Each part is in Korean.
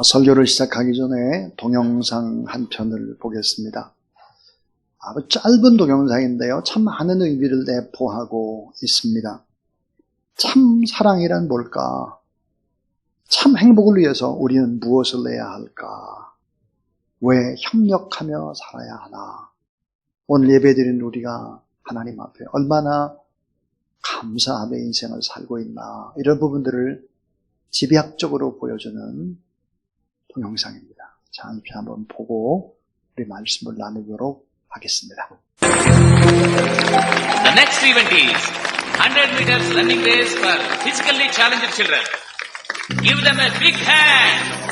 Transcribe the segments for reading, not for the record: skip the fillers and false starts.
설교를 시작하기 전에 동영상 한 편을 보겠습니다. 아주 짧은 동영상인데요. 참 많은 의미를 내포하고 있습니다. 참 사랑이란 뭘까? 참 행복을 위해서 우리는 무엇을 내야 할까? 왜 협력하며 살아야 하나? 오늘 예배드린 우리가 하나님 앞에 얼마나 감사하며 인생을 살고 있나? 이런 부분들을 집약적으로 보여주는 동영상입니다. 잠시 한번 보고 우리 말씀을 나누도록 하겠습니다. The next event is 100 meters running race for physically challenged children. Give them a big hand.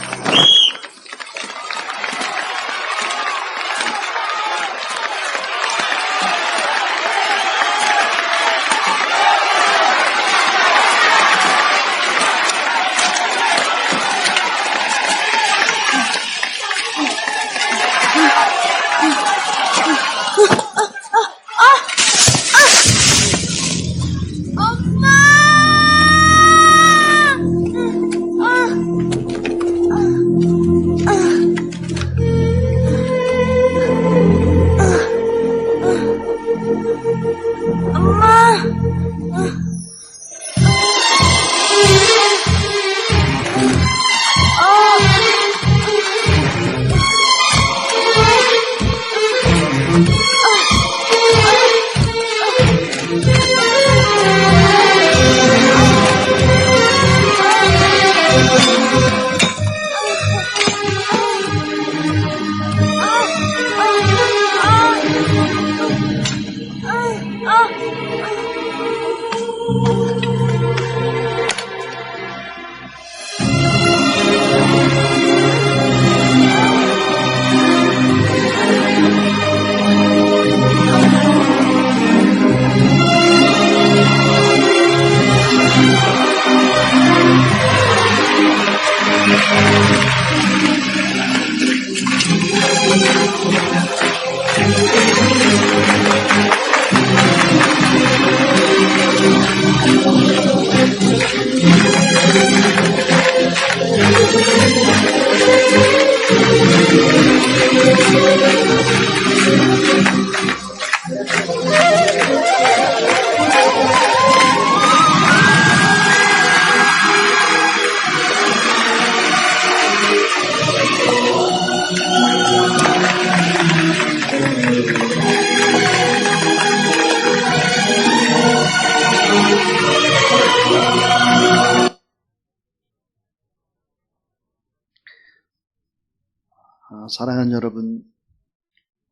사랑하는 여러분,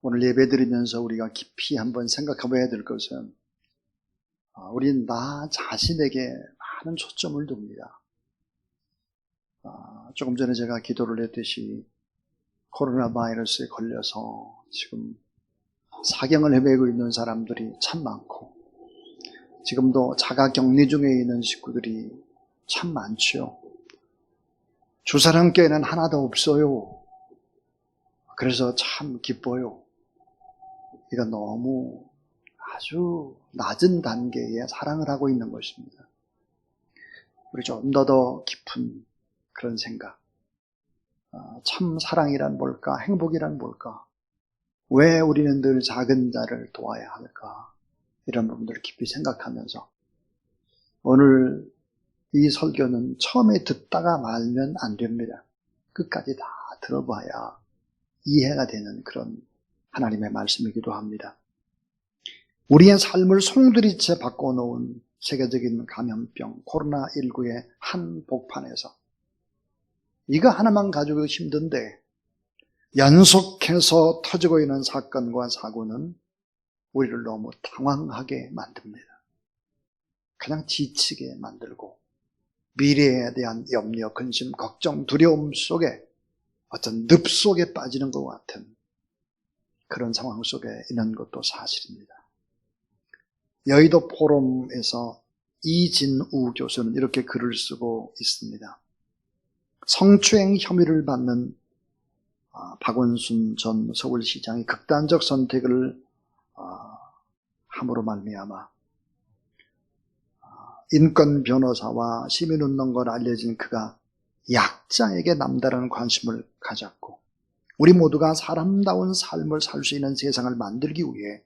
오늘 예배드리면서 우리가 깊이 한번 생각해 봐야 될 것은 우리는 나 자신에게 많은 초점을 둡니다. 조금 전에 제가 기도를 했듯이 코로나 바이러스에 걸려서 지금 사경을 헤매고 있는 사람들이 참 많고 지금도 자가격리 중에 있는 식구들이 참 많죠. 주사랑교회는 하나도 없어요. 그래서 참 기뻐요. 이건 너무 아주 낮은 단계의 사랑을 하고 있는 것입니다. 우리 좀 더 깊은 그런 생각. 참 사랑이란 뭘까? 행복이란 뭘까? 왜 우리는 늘 작은 자를 도와야 할까? 이런 부분들을 깊이 생각하면서 오늘 이 설교는 처음에 듣다가 말면 안 됩니다. 끝까지 다 들어봐야 이해가 되는 그런 하나님의 말씀이기도 합니다. 우리의 삶을 송두리째 바꿔놓은 세계적인 감염병 코로나19의 한복판에서 이거 하나만 가지고 힘든데 연속해서 터지고 있는 사건과 사고는 우리를 너무 당황하게 만듭니다. 그냥 지치게 만들고 미래에 대한 염려, 근심, 걱정, 두려움 속에 어떤 늪 속에 빠지는 것 같은 그런 상황 속에 있는 것도 사실입니다. 여의도 포럼에서 이진우 교수는 이렇게 글을 쓰고 있습니다. 성추행 혐의를 받는 박원순 전 서울시장이 극단적 선택을 함으로 말미암아 인권 변호사와 시민운동가로 알려진 그가 약자에게 남다른 관심을 가졌고 우리 모두가 사람다운 삶을 살 수 있는 세상을 만들기 위해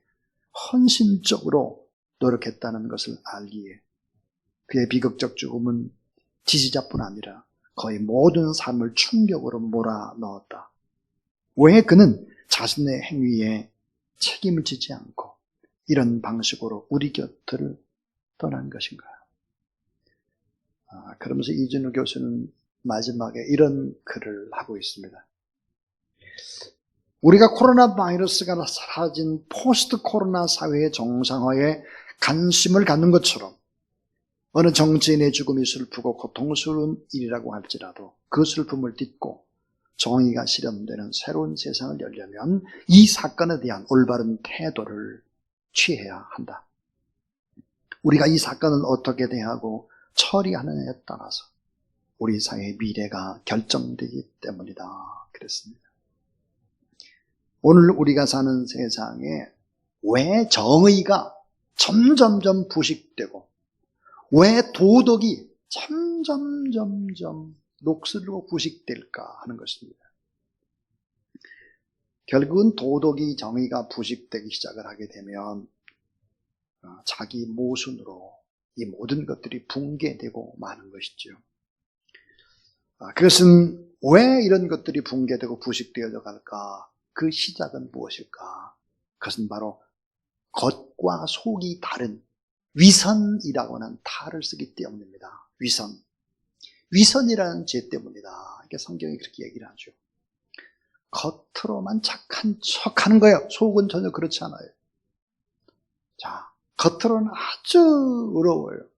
헌신적으로 노력했다는 것을 알기에 그의 비극적 죽음은 지지자뿐 아니라 거의 모든 삶을 충격으로 몰아넣었다. 왜 그는 자신의 행위에 책임을 지지 않고 이런 방식으로 우리 곁을 떠난 것인가요? 그러면서 이준우 교수는 마지막에 이런 글을 하고 있습니다. 우리가 코로나 바이러스가 사라진 포스트 코로나 사회의 정상화에 관심을 갖는 것처럼 어느 정치인의 죽음이 슬프고 고통스러운 일이라고 할지라도 그 슬픔을 딛고 정의가 실현되는 새로운 세상을 열려면 이 사건에 대한 올바른 태도를 취해야 한다. 우리가 이 사건을 어떻게 대하고 처리하느냐에 따라서 우리 사회의 미래가 결정되기 때문이다. 그랬습니다. 오늘 우리가 사는 세상에 왜 정의가 점점점 부식되고 왜 도덕이 점점점점 녹슬고 부식될까 하는 것입니다. 결국은 도덕이 정의가 부식되기 시작을 하게 되면 자기 모순으로 이 모든 것들이 붕괴되고 마는 것이죠. 그것은 왜 이런 것들이 붕괴되고 부식되어져 갈까? 그 시작은 무엇일까? 그것은 바로 겉과 속이 다른 위선이라고 하는 탈을 쓰기 때문입니다. 위선이라는 죄 때문이다. 이게 성경이 그렇게 얘기를 하죠. 겉으로만 착한 척 하는 거예요. 속은 전혀 그렇지 않아요. 자, 겉으로는 아주 의로워요.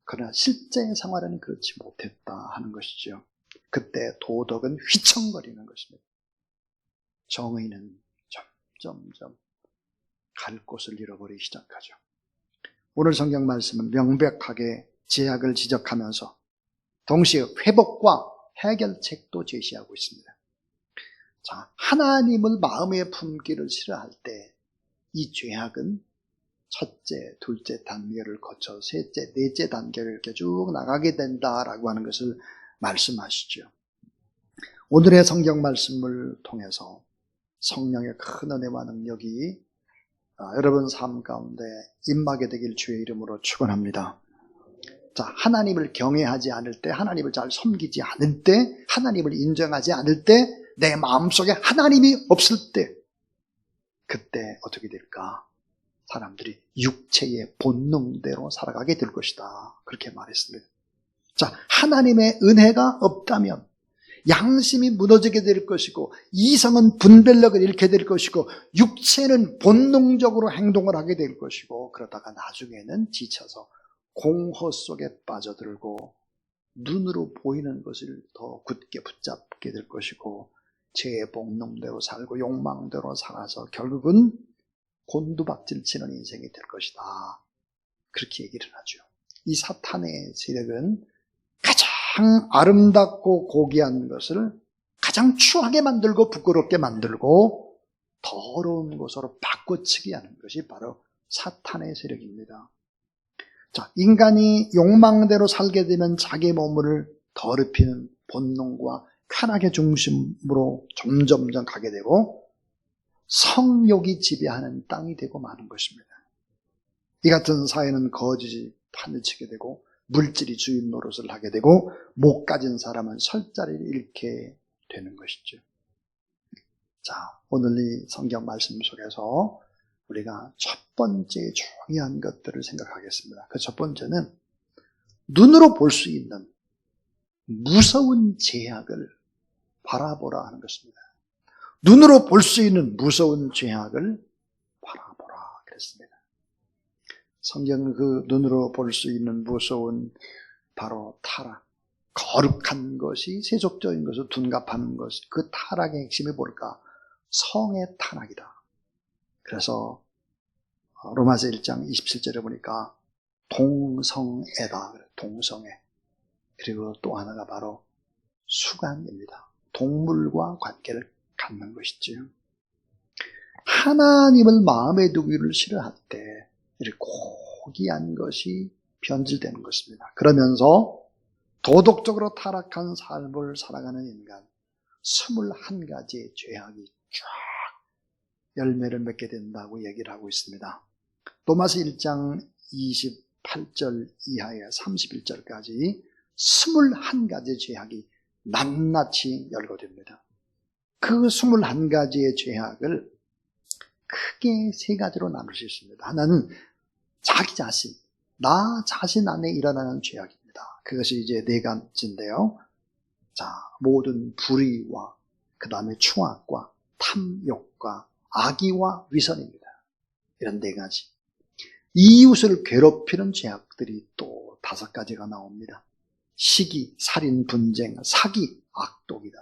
그러나 실제 생활에는 그렇지 못했다 하는 것이죠. 그때 도덕은 휘청거리는 것입니다. 정의는 점점점 갈 곳을 잃어버리기 시작하죠. 오늘 성경 말씀은 명백하게 제약을 지적하면서 동시에 회복과 해결책도 제시하고 있습니다. 자, 하나님을 마음에 품기를 싫어할 때 이 죄악은 첫째, 둘째 단계를 거쳐 셋째, 넷째 단계를 이렇게 쭉 나가게 된다라고 하는 것을 말씀하시죠. 오늘의 성경 말씀을 통해서 성령의 큰 은혜와 능력이 여러분 삶 가운데 임하게 되길 주의 이름으로 축원합니다. 자, 하나님을 경외하지 않을 때, 하나님을 잘 섬기지 않을 때, 하나님을 인정하지 않을 때, 내 마음속에 하나님이 없을 때, 그때 어떻게 될까? 사람들이 육체의 본능대로 살아가게 될 것이다. 그렇게 말했습니다. 자, 하나님의 은혜가 없다면 양심이 무너지게 될 것이고 이성은 분별력을 잃게 될 것이고 육체는 본능적으로 행동을 하게 될 것이고 그러다가 나중에는 지쳐서 공허 속에 빠져들고 눈으로 보이는 것을 더 굳게 붙잡게 될 것이고 제 본능대로 살고 욕망대로 살아서 결국은 곤두박질 치는 인생이 될 것이다. 그렇게 얘기를 하죠. 이 사탄의 세력은 가장 아름답고 고귀한 것을 가장 추하게 만들고 부끄럽게 만들고 더러운 것으로 바꿔치기 하는 것이 바로 사탄의 세력입니다. 자, 인간이 욕망대로 살게 되면 자기 몸을 더럽히는 본능과 쾌락의 중심으로 점점점 가게 되고 성욕이 지배하는 땅이 되고 마는 것입니다. 이 같은 사회는 거짓이 판을 치게 되고 물질이 주인 노릇을 하게 되고 못 가진 사람은 설자리를 잃게 되는 것이죠. 자, 오늘 이 성경 말씀 속에서 우리가 첫 번째 중요한 것들을 생각하겠습니다. 그 첫 번째는 눈으로 볼 수 있는 무서운 제약을 바라보라 하는 것입니다. 눈으로 볼 수 있는 무서운 죄악을 바라보라 그랬습니다. 성경은 그 눈으로 볼 수 있는 무서운 바로 타락, 거룩한 것이 세속적인 것을 둔갑하는 것, 그 타락의 핵심이 뭘까? 성의 타락이다. 그래서 로마서 1장 27절에 보니까 동성애다. 동성애. 그리고 또 하나가 바로 수간입니다. 동물과 관계를 갖는 것이죠. 하나님을 마음에 두기를 싫어할 때 이렇게 고귀한 것이 변질되는 것입니다. 그러면서 도덕적으로 타락한 삶을 살아가는 인간, 21가지의 죄악이 쫙 열매를 맺게 된다고 얘기를 하고 있습니다. 로마서 1장 28절 이하에 31절까지 21가지의 죄악이 낱낱이 열거됩니다. 그 21가지의 죄악을 크게 세 가지로 나눌 수 있습니다. 하나는 자기 자신, 나 자신 안에 일어나는 죄악입니다. 그것이 이제 네 가지인데요. 자, 모든 불의와 그 다음에 추악과 탐욕과 악의와 위선입니다. 이런 네 가지. 이웃을 괴롭히는 죄악들이 또 5가지가 나옵니다. 시기, 살인, 분쟁, 사기, 악독이다.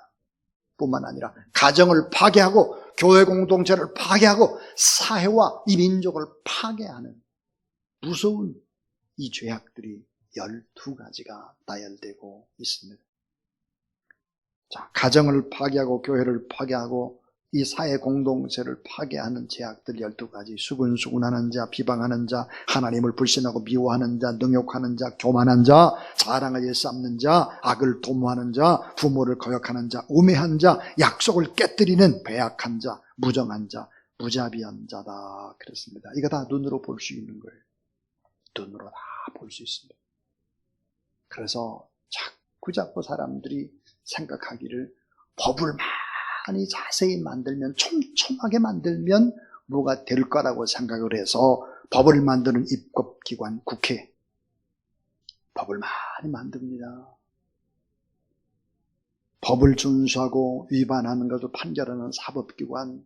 뿐만 아니라 가정을 파괴하고 교회 공동체를 파괴하고 사회와 이 민족을 파괴하는 무서운 이 죄악들이 12가지가 나열되고 있습니다. 자, 가정을 파괴하고 교회를 파괴하고 이 사회 공동체를 파괴하는 죄악들 12가지. 수근수근하는 자, 비방하는 자, 하나님을 불신하고 미워하는 자, 능욕하는 자, 교만한 자, 자랑을 일삼는 자, 악을 도모하는 자, 부모를 거역하는 자, 우매한 자, 약속을 깨뜨리는 배약한 자, 무정한 자, 무자비한 자다. 그렇습니다. 이거 다 눈으로 볼 수 있는 거예요. 눈으로 다 볼 수 있습니다. 그래서 자꾸 사람들이 생각하기를 법을 많이 자세히 만들면, 촘촘하게 만들면 뭐가 될 거라고 생각을 해서 법을 만드는 입법기관 국회, 법을 많이 만듭니다. 법을 준수하고 위반하는 것을 판결하는 사법기관,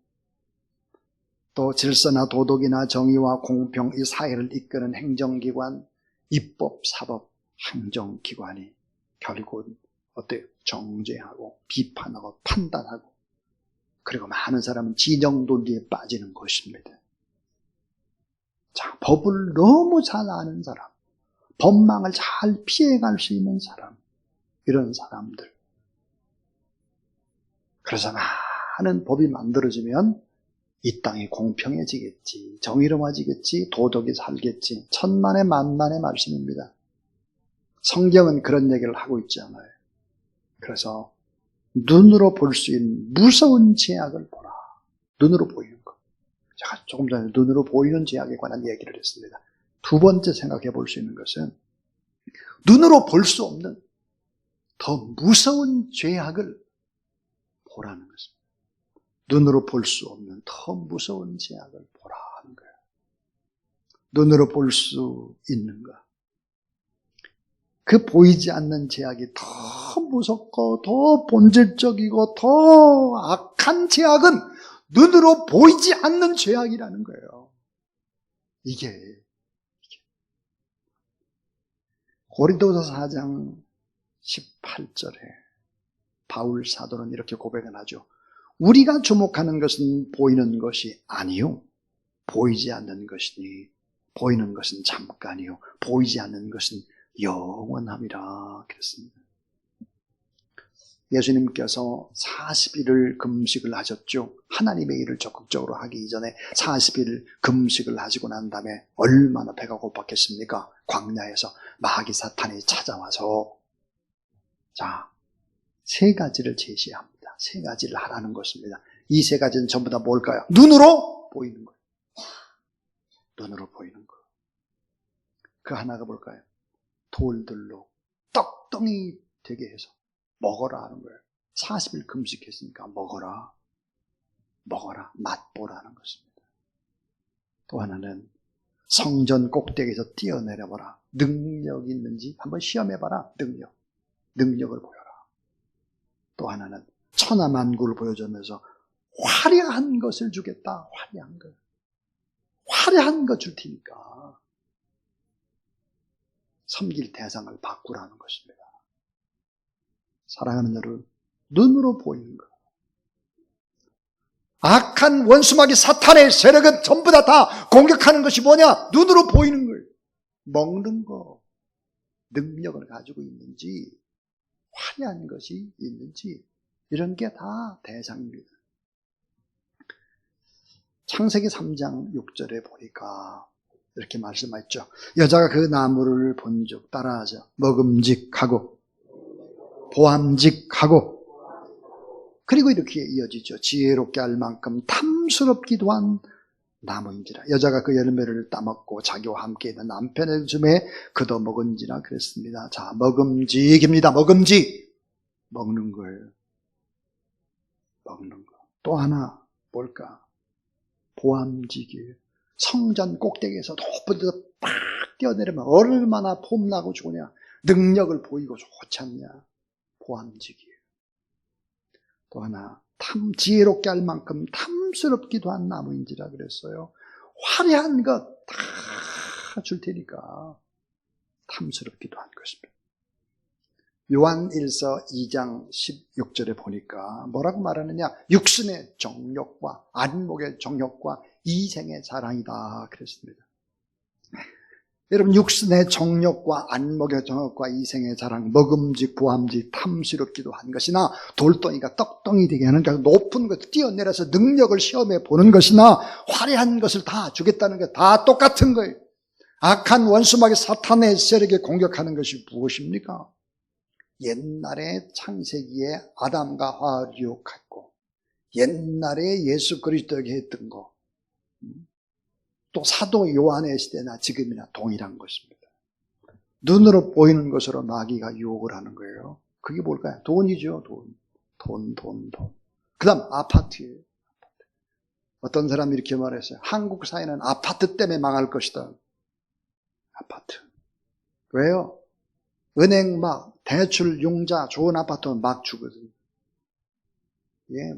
또 질서나 도덕이나 정의와 공평, 이 사회를 이끄는 행정기관, 입법, 사법, 행정기관이 결국은 어때요? 정죄하고 비판하고 판단하고, 그리고 많은 사람은 진영 논리에 빠지는 것입니다. 자, 법을 너무 잘 아는 사람, 법망을 잘 피해갈 수 있는 사람, 이런 사람들. 그래서 많은 법이 만들어지면 이 땅이 공평해지겠지, 정의로워지겠지, 도덕이 살겠지. 천만의 만만의 말씀입니다. 성경은 그런 얘기를 하고 있지 않아요. 그래서 눈으로 볼 수 있는 무서운 죄악을 보라. 눈으로 보이는 것. 제가 조금 전에 눈으로 보이는 죄악에 관한 얘기를 했습니다. 두 번째 생각해 볼 수 있는 것은 눈으로 볼 수 없는 더 무서운 죄악을 보라는 것입니다. 눈으로 볼 수 없는 더 무서운 죄악을 보라는 거예요. 눈으로 볼 수 있는 것. 그 보이지 않는 죄악이 더 무섭고 더 본질적이고 더 악한 죄악은 눈으로 보이지 않는 죄악이라는 거예요. 이게 고린도서 4장 18절에 바울 사도는 이렇게 고백을 하죠. 우리가 주목하는 것은 보이는 것이 아니요, 보이지 않는 것이니 보이는 것은 잠깐이요, 보이지 않는 것은 영원함이라 그랬습니다. 예수님께서 40일을 금식을 하셨죠. 하나님의 일을 적극적으로 하기 이전에 40일 금식을 하시고 난 다음에 얼마나 배가 고팠겠습니까? 광야에서 마귀 사탄이 찾아와서 자, 3가지를 제시합니다. 3가지를 하라는 것입니다. 이 3가지는 전부 다 뭘까요? 눈으로 보이는 거예요. 눈으로 보이는 거. 그 하나가 뭘까요? 돌들로 떡덩이 되게 해서 먹어라 하는 거예요. 40일 금식했으니까 먹어라. 먹어라. 맛보라는 것입니다. 또 하나는 성전 꼭대기에서 뛰어내려봐라. 능력이 있는지 한번 시험해봐라. 능력을 보여라. 또 하나는 천하만국을 보여주면서 화려한 것을 주겠다. 화려한 것. 화려한 것 줄 테니까 섬길 대상을 바꾸라는 것입니다. 사랑하는 여러분, 눈으로 보이는 것. 악한 원수마귀 사탄의 세력은 전부 다 공격하는 것이 뭐냐? 눈으로 보이는 걸. 먹는 거, 능력을 가지고 있는지, 화려한 것이 있는지, 이런 게 다 대상입니다. 창세기 3장 6절에 보니까 이렇게 말씀하셨죠. 여자가 그 나무를 본즉 따라하자 먹음직하고 보암직하고, 그리고 이렇게 이어지죠. 지혜롭게 할 만큼 탐스럽기도 한 나무인지라. 여자가 그 열매를 따먹고 자기와 함께 있는 남편의 줌에 그도 먹은지라 그랬습니다. 자, 먹음직입니다. 먹음직. 먹는 걸. 먹는 거. 또 하나 뭘까? 보암직이에요. 성전 꼭대기에서 높은 데서 팍 뛰어내리면 얼마나 폼나고 좋으냐. 능력을 보이고 좋지 않냐. 보암직이에요. 또 하나, 지혜롭게 할 만큼 탐스럽기도 한 나무인지라 그랬어요. 화려한 것 다 줄 테니까 탐스럽기도 한 것입니다. 요한 1서 2장 16절에 보니까 뭐라고 말하느냐? 육신의 정욕과 안목의 정욕과 이생의 자랑이다 그랬습니다. 여러분, 육신의 정욕과 안목의 정욕과 이생의 자랑, 먹음직, 보암직, 탐스럽기도 한 것이나 돌덩이가 떡덩이 되게 하는 것, 높은 것을 뛰어내려서 능력을 시험해 보는 것이나 화려한 것을 다 주겠다는 것 다 똑같은 거예요. 악한 원수마귀 사탄의 세력에 공격하는 것이 무엇입니까? 옛날에 창세기에 아담과 하와를 유혹했고, 옛날에 예수 그리스도에게 했던 거, 또 사도 요한의 시대나 지금이나 동일한 것입니다. 눈으로 보이는 것으로 마귀가 유혹을 하는 거예요. 그게 뭘까요? 돈이죠. 돈. 그 다음 아파트예요. 어떤 사람이 이렇게 말했어요. 한국 사회는 아파트 때문에 망할 것이다. 아파트. 왜요? 은행 막 대출 융자 좋은 아파트는 막 주거든요. 예,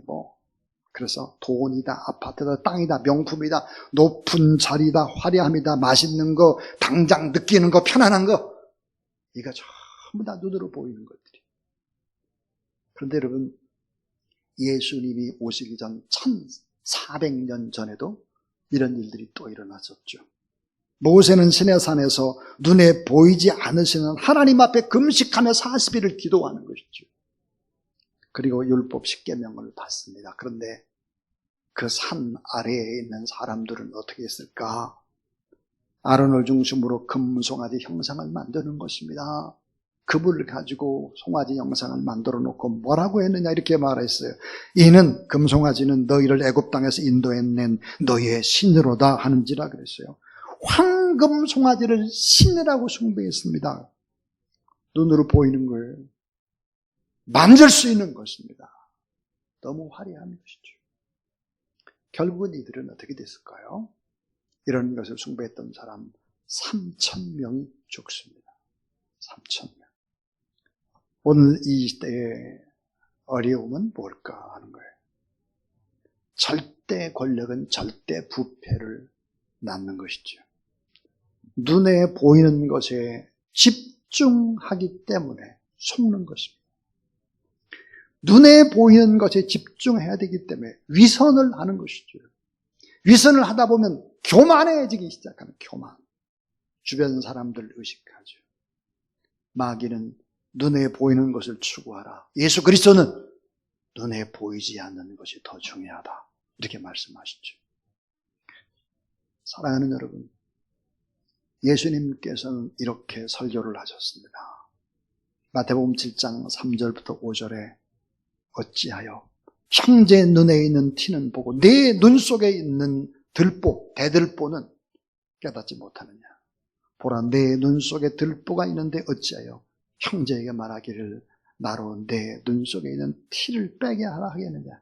그래서 돈이다, 아파트다, 땅이다, 명품이다, 높은 자리다, 화려함이다, 맛있는 거, 당장 느끼는 거, 편안한 거, 이거 전부 다 눈으로 보이는 것들이. 그런데 여러분, 예수님이 오시기 전 1400년 전에도 이런 일들이 또 일어났었죠. 모세는 시내산에서 눈에 보이지 않으시는 하나님 앞에 금식하며 40일을 기도하는 것이죠. 그리고 율법 10계명을 받습니다. 그런데 그 산 아래에 있는 사람들은 어떻게 했을까? 아론을 중심으로 금송아지 형상을 만드는 것입니다. 금을 가지고 송아지 형상을 만들어 놓고 뭐라고 했느냐 이렇게 말했어요. 이는 금송아지는 너희를 애굽 땅에서 인도해낸 너희의 신으로다 하는지라 그랬어요. 황금 송아지를 신이라고 숭배했습니다. 눈으로 보이는 거예요. 만질 수 있는 것입니다. 너무 화려한 것이죠. 결국은 이들은 어떻게 됐을까요? 이런 것을 숭배했던 사람 3,000명이 죽습니다. 3,000명. 오늘 이 시대의 어려움은 뭘까 하는 거예요. 절대 권력은 절대 부패를 낳는 것이죠. 눈에 보이는 것에 집중하기 때문에 속는 것입니다. 눈에 보이는 것에 집중해야 되기 때문에 위선을 하는 것이죠. 위선을 하다 보면 교만해지기 시작하는 교만. 주변 사람들 의식하죠. 마귀는 눈에 보이는 것을 추구하라. 예수 그리스도는 눈에 보이지 않는 것이 더 중요하다. 이렇게 말씀하시죠. 사랑하는 여러분, 예수님께서는 이렇게 설교를 하셨습니다. 마태복음 7장 3절부터 5절에 어찌하여 형제 눈에 있는 티는 보고 내 눈 속에 있는 들보, 대들보는 깨닫지 못하느냐. 보라, 내 눈 속에 들보가 있는데 어찌하여 형제에게 말하기를 나로 내 눈 속에 있는 티를 빼게 하라 하겠느냐.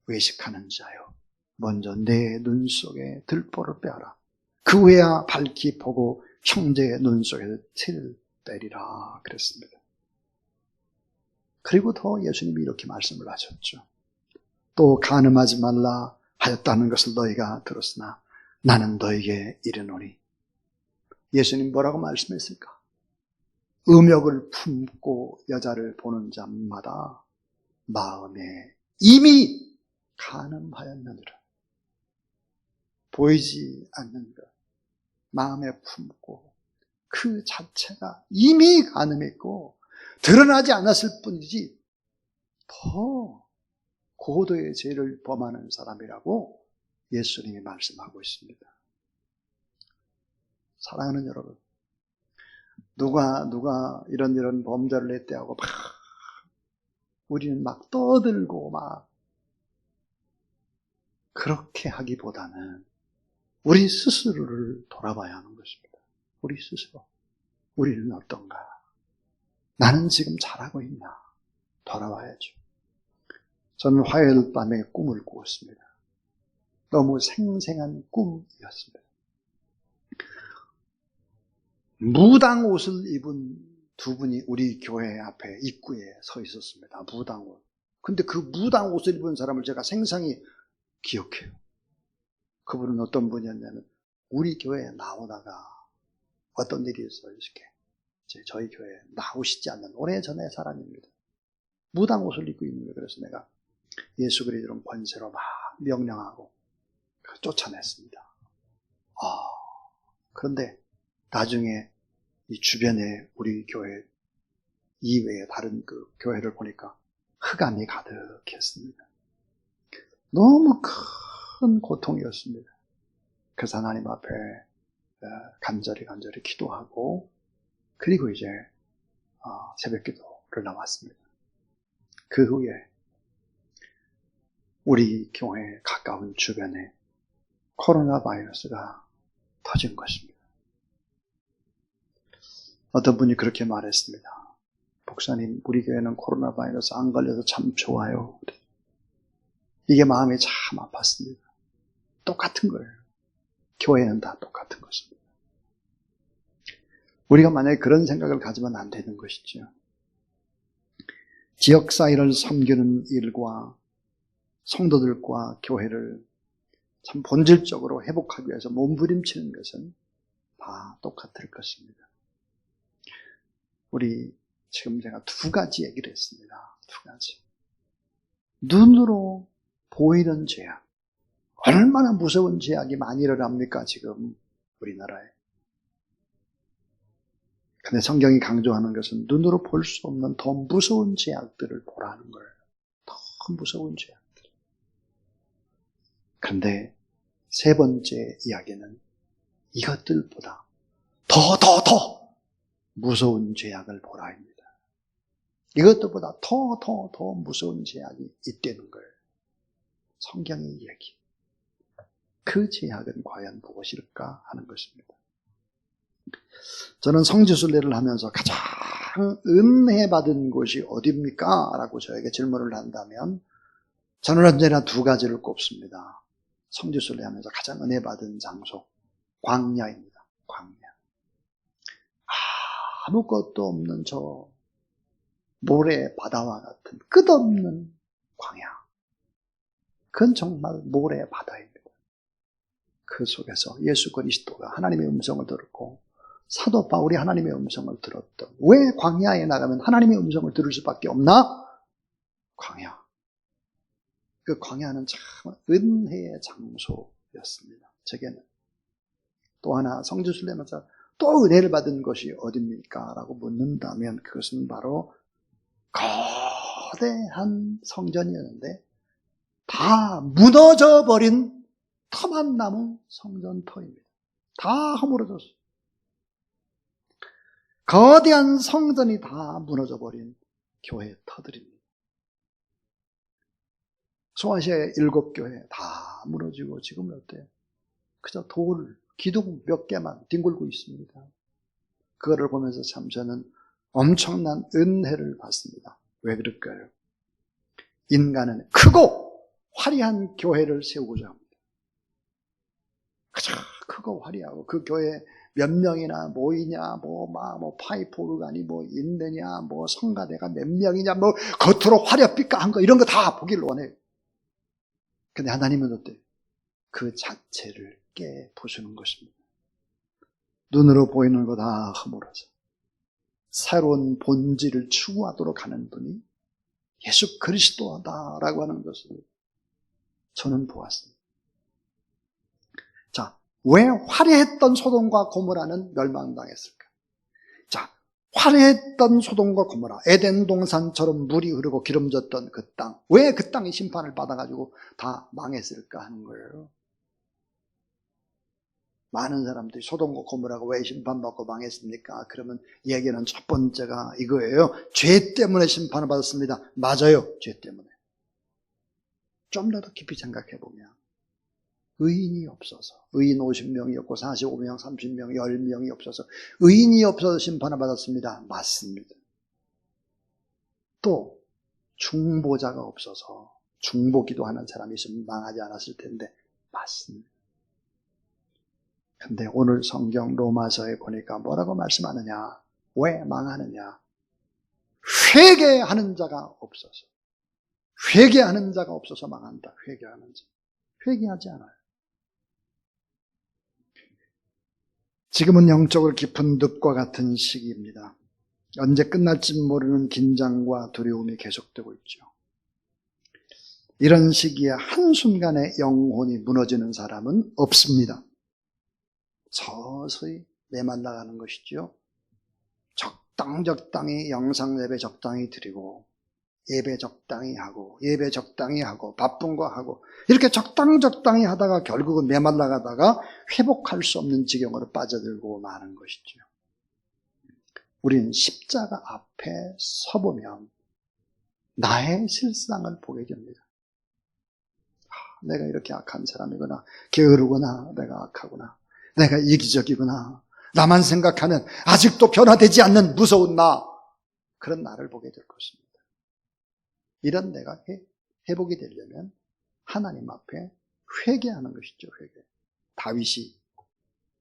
외식하는 자여, 먼저 내 눈 속에 들보를 빼라. 그 후에야 밝히 보고 형제의 눈 속에서 티를 빼리라 그랬습니다. 그리고 더 예수님이 이렇게 말씀을 하셨죠. 또 간음하지 말라 하였다는 것을 너희가 들었으나 나는 너희에게 이르노니. 예수님 뭐라고 말씀했을까? 음욕을 품고 여자를 보는 자마다 마음에 이미 간음하였느니라. 보이지 않는 것 마음에 품고 그 자체가 이미 간음했고 드러나지 않았을 뿐이지 더 고도의 죄를 범하는 사람이라고 예수님이 말씀하고 있습니다. 사랑하는 여러분, 누가 이런 범죄를 했대 하고 막 우리는 막 떠들고 막 그렇게 하기보다는 우리 스스로를 돌아봐야 하는 것입니다. 우리 스스로. 우리는 어떤가? 나는 지금 잘하고 있나? 돌아봐야죠. 저는 화요일 밤에 꿈을 꾸었습니다. 너무 생생한 꿈이었습니다. 무당 옷을 입은 두 분이 우리 교회 앞에 입구에 서 있었습니다. 무당 옷. 근데 그 무당 옷을 입은 사람을 제가 생생히 기억해요. 그분은 어떤 분이었냐면 우리 교회에 나오다가 어떤 일이 있어요. 이렇게 저희 교회에 나오시지 않는 오래전의 사람입니다. 무당 옷을 입고 있는 거예요. 그래서 내가 예수 그리스도의 권세로 막 명령하고 쫓아냈습니다. 그런데 나중에 이 주변에 우리 교회 이외에 다른 그 교회를 보니까 흑암이 가득했습니다. 너무 큰 고통이었습니다. 그래서 하나님 앞에 간절히 기도하고 그리고 이제 새벽 기도를 나왔습니다. 그 후에 우리 교회 가까운 주변에 코로나 바이러스가 터진 것입니다. 어떤 분이 그렇게 말했습니다. 목사님, 우리 교회는 코로나 바이러스 안 걸려서 참 좋아요. 이게 마음이 참 아팠습니다. 똑같은 거예요. 교회는 다 똑같은 것입니다. 우리가 만약에 그런 생각을 가지면 안 되는 것이죠. 지역사회를 섬기는 일과 성도들과 교회를 참 본질적으로 회복하기 위해서 몸부림치는 것은 다 똑같을 것입니다. 우리 지금 제가 두 가지 얘기를 했습니다. 두 가지. 눈으로 보이는 죄악. 얼마나 무서운 죄악이 많이 일어납니까, 지금 우리나라에. 근데 성경이 강조하는 것은 눈으로 볼 수 없는 더 무서운 죄악들을 보라는 거예요. 더 무서운 죄악들. 그런데 세 번째 이야기는 이것들보다 더 무서운 죄악을 보라입니다. 이것들보다 더 무서운 죄악이 있다는 거예요. 성경이 이야기. 그 죄악은 과연 무엇일까 하는 것입니다. 저는 성지순례를 하면서 가장 은혜받은 곳이 어디입니까? 라고 저에게 질문을 한다면 저는 언제나 두 가지를 꼽습니다. 성지순례 하면서 가장 은혜받은 장소, 광야입니다. 광야. 아무것도 없는 저 모래 바다와 같은 끝없는 광야. 그건 정말 모래 바다입니다. 그 속에서 예수 그리스도가 하나님의 음성을 들었고 사도 바울이 하나님의 음성을 들었던, 왜 광야에 나가면 하나님의 음성을 들을 수밖에 없나? 광야. 그 광야는 참 은혜의 장소였습니다. 제게는. 또 하나 성지순례하면서 또 은혜를 받은 것이 어디입니까? 라고 묻는다면 그것은 바로 거대한 성전이었는데 다 무너져 버린 터만 남은 성전터입니다. 다 허물어졌어요. 거대한 성전이 다 무너져 버린 교회 터들입니다. 소아시아의 7교회 다 무너지고 지금은 어때요? 그저 돌, 기둥 몇 개만 뒹굴고 있습니다. 그거를 보면서 참 저는 엄청난 은혜를 받습니다. 왜 그럴까요? 인간은 크고 화려한 교회를 세우고자 합니다. 그저 크고 화려하고 그 교회 몇 명이나 모이냐, 뭐 파이프 오르간이 뭐 있느냐, 뭐 성가대가 몇 명이냐, 뭐 겉으로 화려빛깔한 거 이런 거 다 보기를 원해요. 근데 하나님은 어때요? 그 자체를 깨부수는 것입니다. 눈으로 보이는 거 다 허물어서 새로운 본질을 추구하도록 하는 분이 예수 그리스도다라고 하는 것을 저는 보았습니다. 자, 왜 화려했던 소돔과 고모라는 멸망당했을까? 자, 화려했던 소돔과 고모라, 에덴 동산처럼 물이 흐르고 기름졌던 그 땅, 왜 그 땅이 심판을 받아가지고 다 망했을까 하는 거예요. 많은 사람들이 소돔과 고모라가 왜 심판받고 망했습니까? 그러면 얘기는 첫 번째가 이거예요. 죄 때문에 심판을 받았습니다. 맞아요. 죄 때문에. 좀 더 깊이 생각해 보면 의인이 없어서, 의인 50명이었고 45명, 30명, 10명이 없어서 의인이 없어서 심판을 받았습니다. 맞습니다. 또 중보자가 없어서 중보기도 하는 사람이 있으면 망하지 않았을 텐데 맞습니다. 근데 오늘 성경 로마서에 보니까 뭐라고 말씀하느냐? 왜 망하느냐? 회개하는 자가 없어서. 회개하는 자가 없어서 망한다. 회개하는 자. 회개하지 않아요. 지금은 영적으로 깊은 늪과 같은 시기입니다. 언제 끝날지 모르는 긴장과 두려움이 계속되고 있죠. 이런 시기에 한순간에 영혼이 무너지는 사람은 없습니다. 서서히 메말라가는 것이죠. 적당히 영상 예배 적당히 드리고 예배 적당히 하고 예배 적당히 하고 바쁜 거 하고 이렇게 적당히 하다가 결국은 메말라가다가 회복할 수 없는 지경으로 빠져들고 마는 것이죠. 우린 십자가 앞에 서보면 나의 실상을 보게 됩니다. 내가 이렇게 악한 사람이구나. 게으르구나. 내가 악하구나. 내가 이기적이구나. 나만 생각하는 아직도 변화되지 않는 무서운 나. 그런 나를 보게 될 것입니다. 이런 내가 회복이 되려면 하나님 앞에 회개하는 것이죠. 회개. 다윗이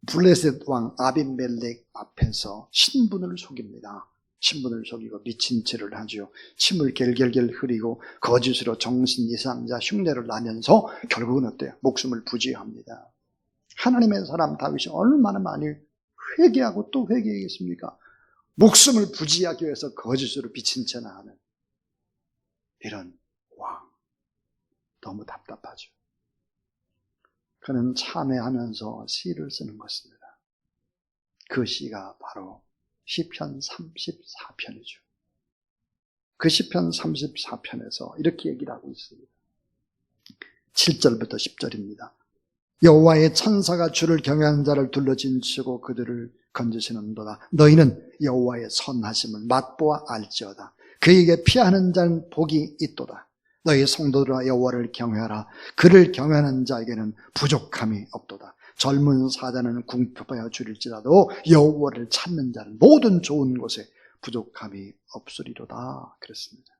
블레셋 왕 아비멜렉 앞에서 신분을 속입니다. 신분을 속이고 미친 채를 하죠. 침을 결결결 흐리고 거짓으로 정신 이상자 흉내를 나면서 결국은 어때요? 목숨을 부지합니다. 하나님의 사람 다윗이 얼마나 많이 회개하고 또 회개하겠습니까? 목숨을 부지하기 위해서 거짓으로 미친 채나 하는 이런 왕. 너무 답답하죠. 그는 참회하면서 시를 쓰는 것입니다. 그 시가 바로 시편 34편이죠. 그 시편 34편에서 이렇게 얘기를 하고 있습니다. 7절부터 10절입니다. 여호와의 천사가 주를 경외하는 자를 둘러진치고 그들을 건지시는도다. 너희는 여호와의 선하심을 맛보아 알지어다. 그에게 피하는 자는 복이 있도다. 너희 성도들아 여호와를 경외하라. 그를 경외하는 자에게는 부족함이 없도다. 젊은 사자는 궁핍하여 줄일지라도 여호와를 찾는 자는 모든 좋은 곳에 부족함이 없으리로다. 그랬습니다.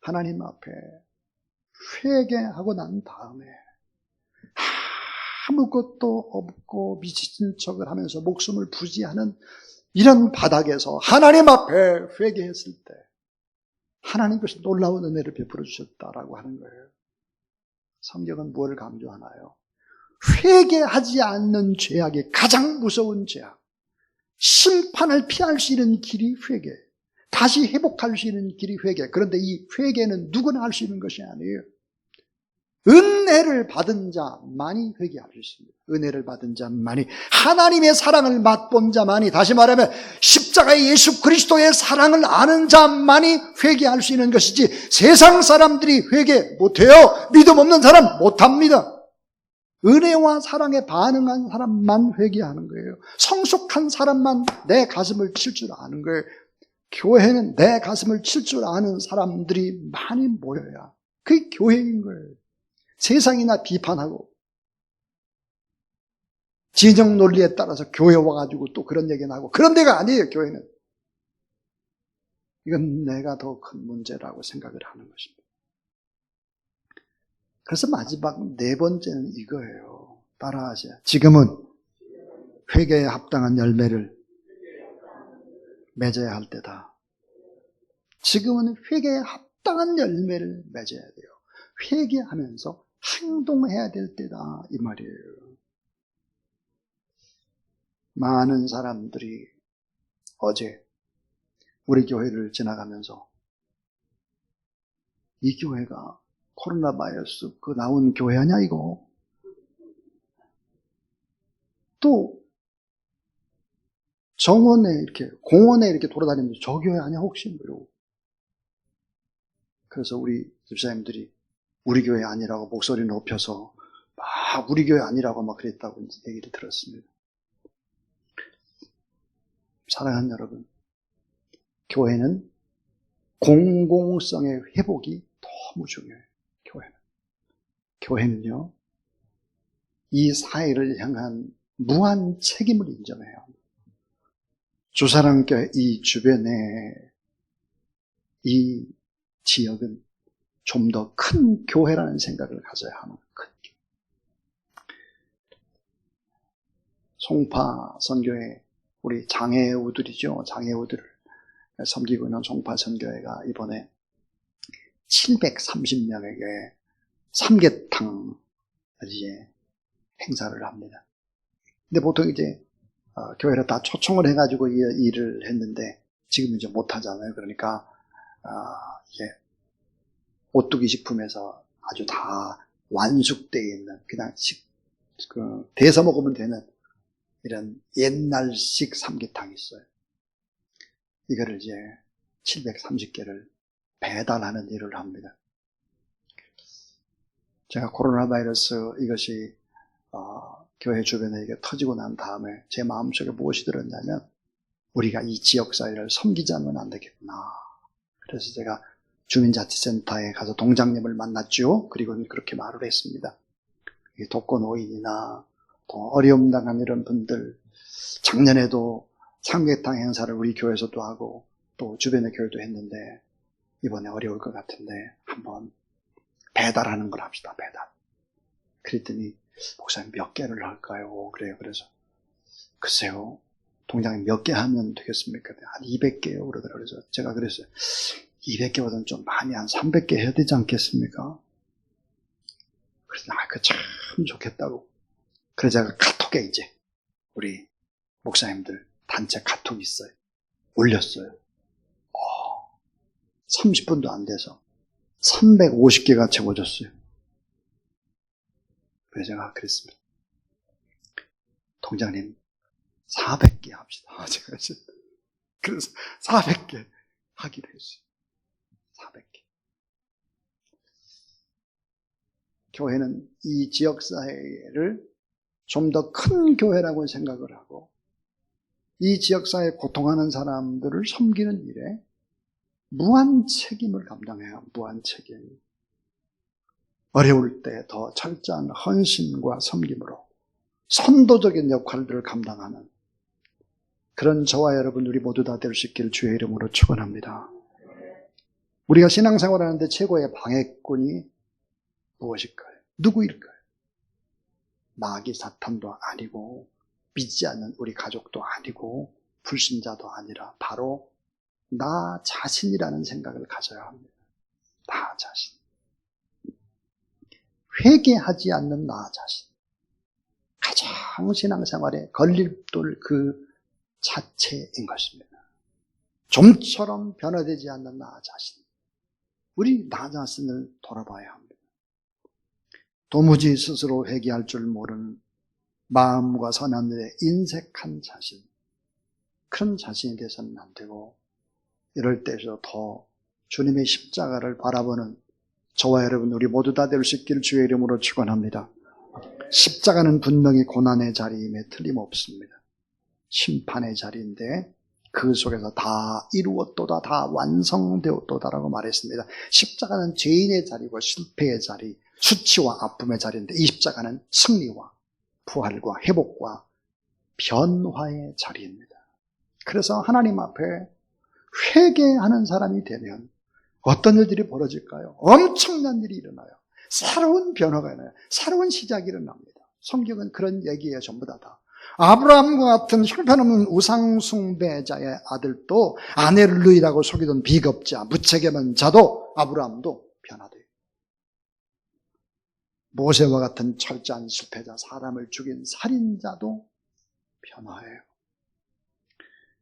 하나님 앞에 회개하고 난 다음에 아무것도 없고 미친 척을 하면서 목숨을 부지하는 이런 바닥에서 하나님 앞에 회개했을 때 하나님께서 놀라운 은혜를 베풀어 주셨다라고 하는 거예요. 성경은 무엇을 강조하나요? 회개하지 않는 죄악이 가장 무서운 죄악. 심판을 피할 수 있는 길이 회개. 다시 회복할 수 있는 길이 회개. 그런데 이 회개는 누구나 할 수 있는 것이 아니에요. 은혜를 받은 자만이 회개할 수 있습니다. 은혜를 받은 자만이, 하나님의 사랑을 맛본 자만이, 다시 말하면 십자가의 예수 그리스도의 사랑을 아는 자만이 회개할 수 있는 것이지 세상 사람들이 회개 못해요. 믿음 없는 사람 못합니다. 은혜와 사랑에 반응한 사람만 회개하는 거예요. 성숙한 사람만 내 가슴을 칠 줄 아는 거예요. 교회는 내 가슴을 칠 줄 아는 사람들이 많이 모여야 그게 교회인 거예요. 세상이나 비판하고 진영 논리에 따라서 교회 와가지고 또 그런 얘기나 하고 그런 데가 아니에요. 교회는 이건 내가 더 큰 문제라고 생각을 하는 것입니다. 그래서 마지막 네 번째는 이거예요. 따라하세요. 지금은 회개에 합당한 열매를 맺어야 할 때다. 지금은 회개에 합당한 열매를 맺어야 돼요. 회개하면서 행동해야 될 때다 이 말이에요. 많은 사람들이 어제 우리 교회를 지나가면서 이 교회가 코로나 바이러스 그 나온 교회 아니야 이거? 또 정원에 이렇게 공원에 이렇게 돌아다니면서 저 교회 아니야 혹시? 그래서 우리 집사님들이 우리 교회 아니라고 목소리 높여서 막 우리 교회 아니라고 막 그랬다고 얘기를 들었습니다. 사랑하는 여러분, 교회는 공공성의 회복이 너무 중요해요. 교회는요, 이 사회를 향한 무한 책임을 인정해요. 주사랑교회 이 주변에 이 지역은 좀 더 큰 교회라는 생각을 가져야 하는 큰 교회. 송파 선교회 우리 장애우들이죠. 장애우들을 섬기고 있는 송파 선교회가 이번에 730명에게 삼계탕 이제 행사를 합니다. 근데 보통 이제 교회를 다 초청을 해가지고 이 일을 했는데 지금 이제 못 하잖아요. 그러니까 이제 오뚜기 식품에서 아주 다 완숙되어 있는 그냥 대서 먹으면 되는 이런 옛날식 삼계탕이 있어요. 이거를 이제 730개를 배달하는 일을 합니다. 제가 코로나 바이러스 이것이 교회 주변에 이게 터지고 난 다음에 제 마음속에 무엇이 들었냐면 우리가 이 지역사회를 섬기지 않으면 안 되겠구나. 그래서 제가 주민자치센터에 가서 동장님을 만났죠. 그리고 그렇게 말을 했습니다. 독거노인이나 또 어려움 당한 이런 분들, 작년에도 삼계탕 행사를 우리 교회에서도 하고 또 주변의 교회도 했는데 이번에 어려울 것 같은데 한번 배달하는 걸 합시다. 배달. 그랬더니 목사님 몇 개를 할까요? 그래요. 그래서 글쎄요. 동장님 몇 개 하면 되겠습니까? 한 200개요. 그러더라고요. 그래서 제가 그랬어요. 200개보다는 좀 많이 한 300개 해야 되지 않겠습니까? 그래서 그거 참 좋겠다고. 그래서 제가 카톡에 이제 우리 목사님들 단체 카톡 있어요. 올렸어요. 30분도 안 돼서 350개가 채워졌어요. 그래서 제가 그랬습니다. 동장님 400개 합시다. 그래서 400개 하기로 했어요. 400개. 교회는 이 지역사회를 좀 더 큰 교회라고 생각을 하고 이 지역사회에 고통하는 사람들을 섬기는 일에 무한 책임을 감당해요. 무한 책임. 어려울 때 더 철저한 헌신과 섬김으로 선도적인 역할들을 감당하는 그런 저와 여러분 우리 모두 다 될 수 있기를 주의 이름으로 축원합니다. 우리가 신앙생활하는데 최고의 방해꾼이 무엇일까요? 누구일까요? 마귀 사탄도 아니고 믿지 않는 우리 가족도 아니고 불신자도 아니라 바로 나 자신이라는 생각을 가져야 합니다. 나 자신. 회개하지 않는 나 자신. 가장 신앙생활에 걸림돌 그 자체인 것입니다. 좀처럼 변화되지 않는 나 자신. 우리 나 자신을 돌아봐야 합니다. 도무지 스스로 회개할 줄 모르는 마음과 선한 일에 인색한 자신. 그런 자신이 돼서는 안 되고 이럴 때에서 더 주님의 십자가를 바라보는 저와 여러분 우리 모두 다 될 수 있기를 주의 이름으로 축원합니다. 십자가는 분명히 고난의 자리임에 틀림없습니다. 심판의 자리인데 그 속에서 다 이루었도다, 다 완성되었도다라고 말했습니다. 십자가는 죄인의 자리고 실패의 자리, 수치와 아픔의 자리인데 이 십자가는 승리와 부활과 회복과 변화의 자리입니다. 그래서 하나님 앞에 회개하는 사람이 되면 어떤 일들이 벌어질까요? 엄청난 일이 일어나요. 새로운 변화가 일어나요. 새로운 시작이 일어납니다. 성경은 그런 얘기예요. 전부 다. 아브라함과 같은 형편없는 우상숭배자의 아들도 아내를 누이라고 속이던 비겁자, 무책임한 자도 아브라함도 변화돼요. 모세와 같은 철저한 실패자, 사람을 죽인 살인자도 변화해요.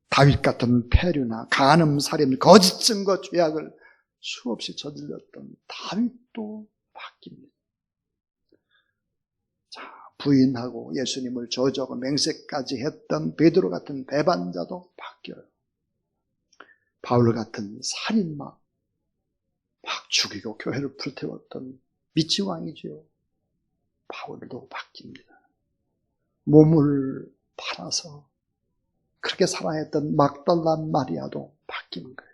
다윗 같은 폐류나 간음, 살인, 거짓 증거, 죄악을 수없이 저질렀던 다윗도 바뀝니다. 자, 부인하고 예수님을 저주하고 맹세까지 했던 베드로 같은 배반자도 바뀌어요. 바울 같은 살인마, 막 죽이고 교회를 불태웠던 미치왕이지요. 바울도 바뀝니다. 몸을 팔아서 그렇게 사랑했던 막달라 마리아도 바뀌는 거예요.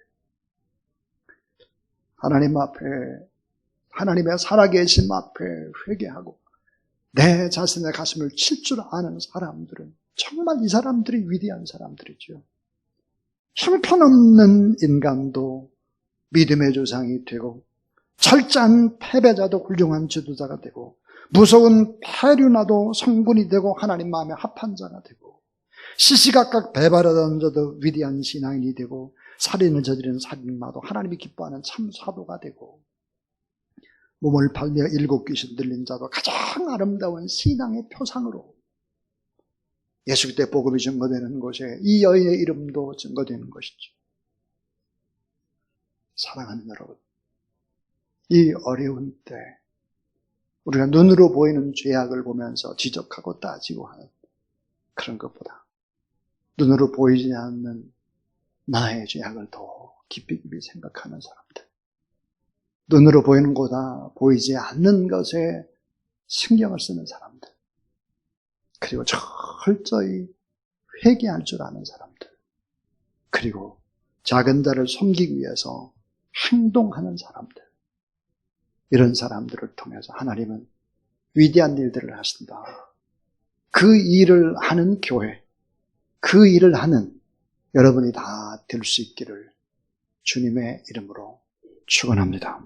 하나님 앞에, 하나님의 살아계심 앞에 회개하고 내 자신의 가슴을 칠 줄 아는 사람들은 정말 이 사람들이 위대한 사람들이죠. 형편없는 인간도 믿음의 조상이 되고 철저한 패배자도 훌륭한 지도자가 되고 무서운 폐류나도 성군이 되고 하나님 마음에 합한 자가 되고 시시각각 배발하던 자도 위대한 신앙인이 되고 살인을 저지르는 살인마도 하나님이 기뻐하는 참 사도가 되고 몸을 팔며 7 귀신 들린 자도 가장 아름다운 신앙의 표상으로 예수 그리스도의 복음이 증거되는 곳에 이 여인의 이름도 증거되는 것이죠. 사랑하는 여러분, 이 어려운 때 우리가 눈으로 보이는 죄악을 보면서 지적하고 따지고 하는 그런 것보다 눈으로 보이지 않는 나의 죄악을 더 깊이 생각하는 사람들, 눈으로 보이는 것보다 보이지 않는 것에 신경을 쓰는 사람들, 그리고 철저히 회개할 줄 아는 사람들, 그리고 작은 자를 섬기기 위해서 행동하는 사람들, 이런 사람들을 통해서 하나님은 위대한 일들을 하신다. 그 일을 하는 교회, 그 일을 하는 여러분이 다 될 수 있기를 주님의 이름으로 축원합니다.